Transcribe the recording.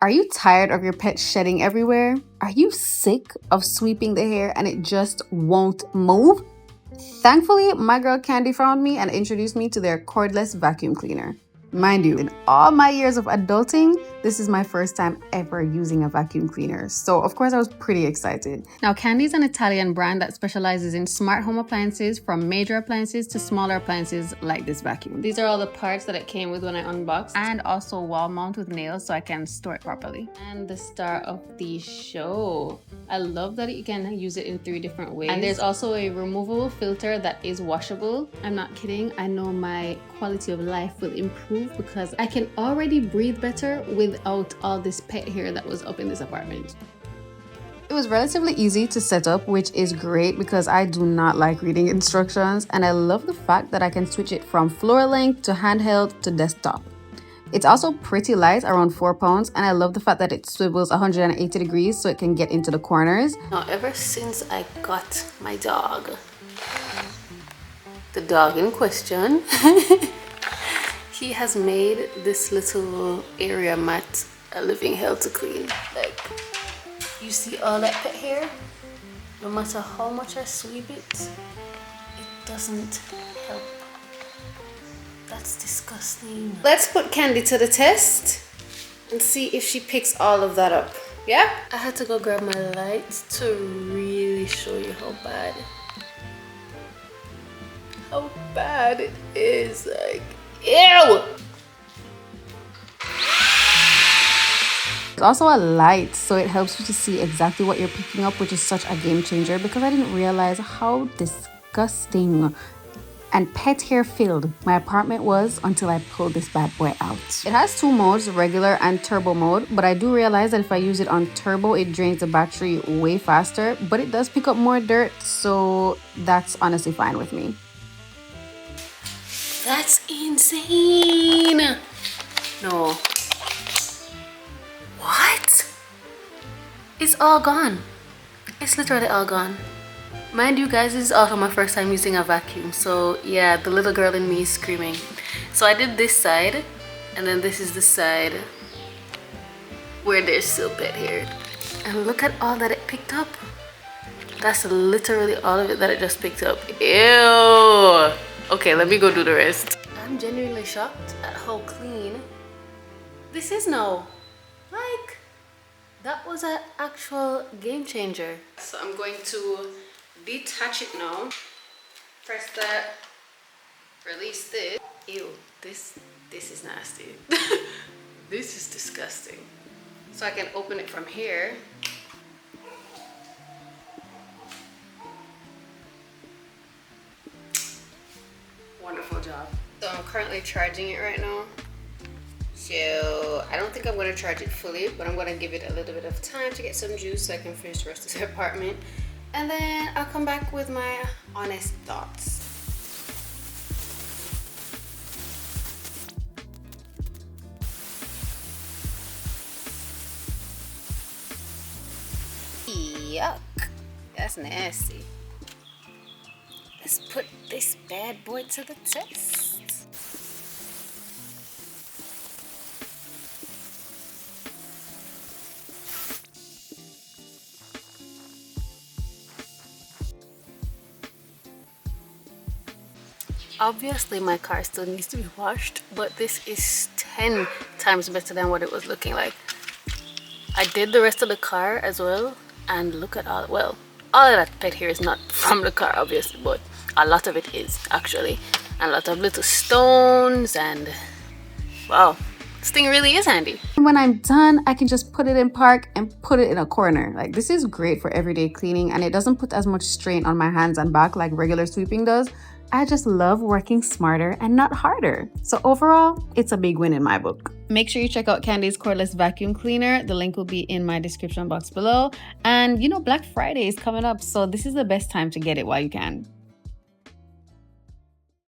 Are you tired of your pet shedding everywhere? Are you sick of sweeping the hair and it just won't move? Thankfully, my girl Candy found me and introduced me to their cordless vacuum cleaner. Mind you, in all my years of adulting, this is my first time ever using a vacuum cleaner. So of course I was pretty excited. Now Candy is an Italian brand that specializes in smart home appliances, from major appliances to smaller appliances like this vacuum. These are all the parts that it came with when I unboxed, and also wall mount with nails so I can store it properly. And the star of the show. I love that you can use it in 3 different ways. And there's also a removable filter that is washable. I'm not kidding. I know my quality of life will improve because I can already breathe better without all this pet hair that was up in this apartment. It was relatively easy to set up, which is great because I do not like reading instructions, and I love the fact that I can switch it from floor length to handheld to desktop. It's also pretty light, around 4 pounds, and I love the fact that it swivels 180 degrees so it can get into the corners. Now, ever since I got my dog, the dog in question, he has made this little area mat a living hell to clean. Like, you see all that pet hair? No matter how much I sweep it, it doesn't help. That's disgusting. Let's put Candy to the test and see if she picks all of that up. Yeah? I had to go grab my light to really show you how bad it is. Like, ew! It's also a light, so it helps you to see exactly what you're picking up, which is such a game changer because I didn't realize how disgusting and pet hair filled my apartment was until I pulled this bad boy out. It has 2 modes, regular and turbo mode, but I do realize that if I use it on turbo, it drains the battery way faster, but it does pick up more dirt, so that's honestly fine with me. That's insane! No. What? It's all gone. It's literally all gone. Mind you guys, this is also my first time using a vacuum, so yeah, the little girl in me is screaming. So I did this side, and then this is the side where there's still pet hair. And look at all that it picked up. That's literally all of it that it just picked up. Ew! Okay, let me go do the rest. I'm genuinely shocked at how clean this is now. Like, that was an actual game changer. So I'm going to detach it now. Press that, release this. Ew, this is nasty. This is disgusting. So I can open it from here. Wonderful job. So I'm currently charging it right now. So I don't think I'm going to charge it fully, but I'm going to give it a little bit of time to get some juice so I can finish the rest of the apartment. And then I'll come back with my honest thoughts. Yuck. That's nasty. Let's put this bad boy to the test. Obviously my car still needs to be washed, but this is 10 times better than what it was looking like. I did the rest of the car as well, and look at all, well, all of that pet hair is not from the car obviously, but a lot of it is actually, and a lot of little stones, and wow, this thing really is handy. When I'm done, I can just put it in park and put it in a corner. Like, this is great for everyday cleaning, and it doesn't put as much strain on my hands and back like regular sweeping does. I just love working smarter and not harder. So overall, it's a big win in my book. Make sure you check out Candy's cordless vacuum cleaner. The link will be in my description box below. And you know, Black Friday is coming up, so this is the best time to get it while you can.